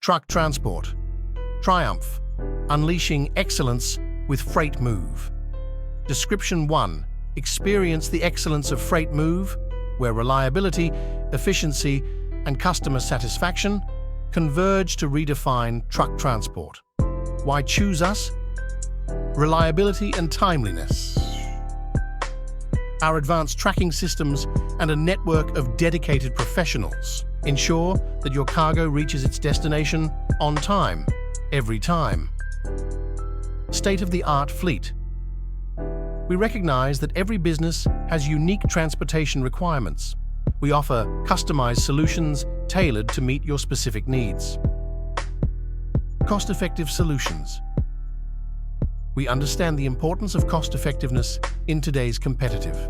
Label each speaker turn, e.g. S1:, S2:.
S1: Truck transport. Triumph. Unleashing excellence with Freightmove. Description 1. Experience the excellence of Freightmove, where reliability, efficiency, and customer satisfaction converge to redefine truck transport. Why choose us? Reliability and timeliness. Our advanced tracking systems and a network of dedicated professionals ensure that your cargo reaches its destination on time, every time. State-of-the-art fleet. We recognize that every business has unique transportation requirements. We offer customized solutions tailored to meet your specific needs. Cost-effective solutions. We understand the importance of cost-effectiveness in today's competitive